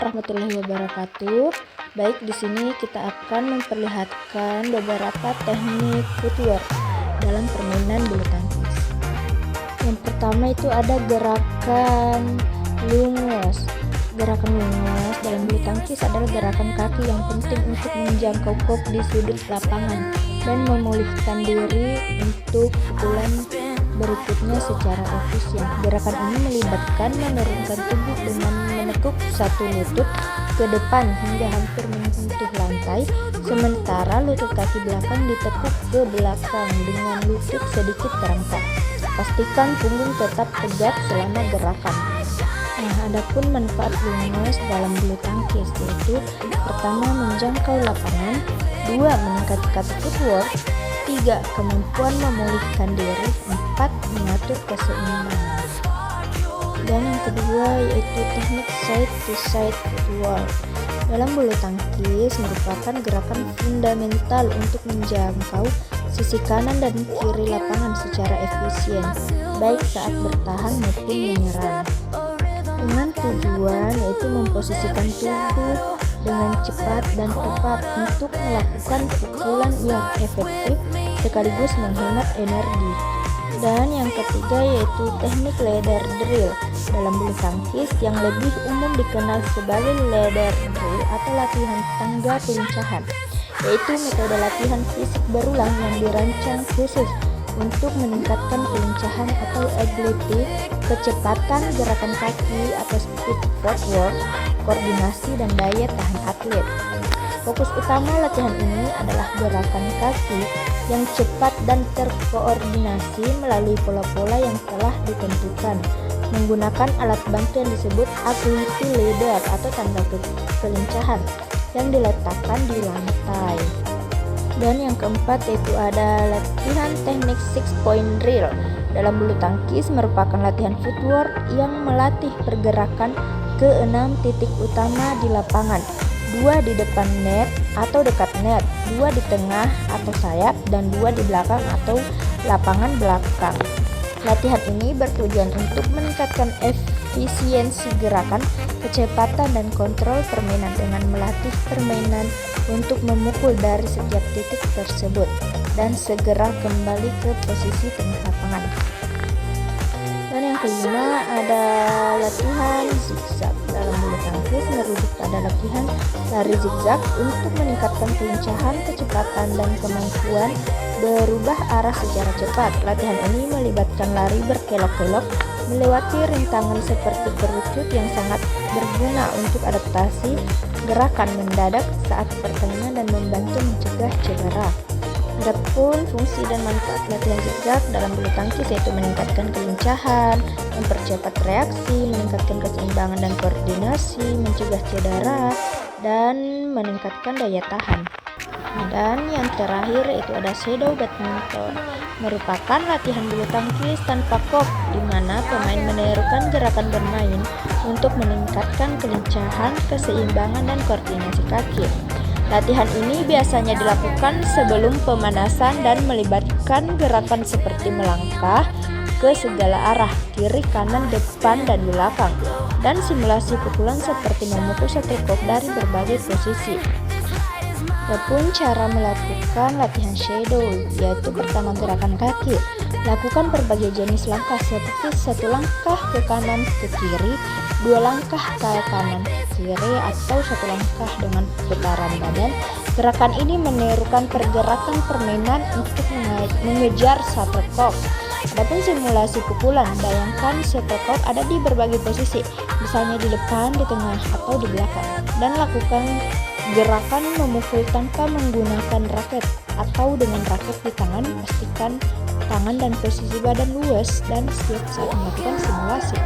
warahmatullahi wabarakatuh. Baik, di sini kita akan memperlihatkan beberapa teknik footwork dalam permainan bulu tangkis. Yang pertama itu ada gerakan lunges. Gerakan lunges dalam bulu tangkis adalah gerakan kaki yang penting untuk menjangkau kop di sudut lapangan dan memulihkan diri untuk pukulan berikutnya secara efisien. Gerakan ini melibatkan menurunkan tubuh dengan menekuk satu lutut ke depan hingga hampir menyentuh lantai, sementara lutut kaki belakang ditekuk ke belakang dengan lutut sedikit terangkat. Pastikan punggung tetap tegak selama gerakan. Nah, adapun manfaat lunges dalam bulu tangkis yaitu pertama, menjangkau lapangan, 2, meningkatkan footwork, 3, kemampuan memulihkan diri, 4, mengatur keseimbangan. Dan yang kedua yaitu teknik side to side footwork. Dalam bulu tangkis merupakan gerakan fundamental untuk menjangkau sisi kanan dan kiri lapangan secara efisien, baik saat bertahan maupun menyerang. Dengan tujuan yaitu memposisikan tubuh dengan cepat dan tepat untuk melakukan pukulan yang efektif sekaligus menghemat energi. Dan yang ketiga yaitu teknik ladder drill dalam bulu tangkis yang lebih umum dikenal sebagai ladder drill atau latihan tangga pelincahan, yaitu metode latihan fisik berulang yang dirancang khusus untuk meningkatkan pelincahan atau agility, kecepatan gerakan kaki atau speed footwork, koordinasi dan daya tahan atlet. Fokus utama latihan ini adalah gerakan kaki yang cepat dan terkoordinasi melalui pola-pola yang telah ditentukan menggunakan alat bantu yang disebut agility ladder atau tangga kelincahan yang diletakkan di lantai. Dan yang keempat yaitu ada latihan teknik 6-point drill. Dalam bulu tangkis merupakan latihan footwork yang melatih pergerakan ke 6 titik utama di lapangan, 2 di depan net atau dekat net, 2 di tengah atau sayap, dan 2 di belakang atau lapangan belakang. Latihan ini bertujuan untuk meningkatkan efisiensi gerakan, kecepatan dan kontrol permainan dengan melatih permainan untuk memukul dari setiap titik tersebut dan segera kembali ke posisi tengah lapangan. Dan yang kelima ada latihan zigzag. Dalam bulu tangkis merujuk pada latihan lari zigzag untuk meningkatkan kelincahan, kecepatan dan kemampuan berubah arah secara cepat. Latihan ini melibatkan lari berkelok-kelok melewati rintangan seperti kerucut yang sangat berguna untuk adaptasi gerakan mendadak saat pertandingan dan membantu mencegah cedera. Adapun fungsi dan manfaat latihan zigzag dalam bulu tangkis yaitu meningkatkan kelincahan, mempercepat reaksi, meningkatkan keseimbangan dan koordinasi, mencegah cedera, dan meningkatkan daya tahan. Dan yang terakhir itu ada shadow badminton, merupakan latihan bulu tangkis tanpa kop di mana pemain menirukan gerakan bermain untuk meningkatkan kelincahan, keseimbangan dan koordinasi kaki. Latihan ini biasanya dilakukan sebelum pemanasan dan melibatkan gerakan seperti melangkah ke segala arah, kiri, kanan, depan, dan belakang, dan simulasi pukulan seperti memukul shuttlecock dari berbagai posisi. Adapun cara melakukan latihan shadow yaitu pertama gerakan kaki. Lakukan berbagai jenis langkah seperti 1 langkah ke kanan ke kiri, 2 langkah ke kanan ke kiri, atau 1 langkah dengan putaran badan. Gerakan ini menirukan pergerakan permainan untuk mengejar shuttlecock. Adapun simulasi pukulan, bayangkan shuttlecock ada di berbagai posisi, misalnya di depan, di tengah, atau di belakang, dan lakukan gerakan memukul tanpa menggunakan raket atau dengan raket di tangan. Pastikan tangan dan posisi badan luas dan siap saat melakukan simulasi.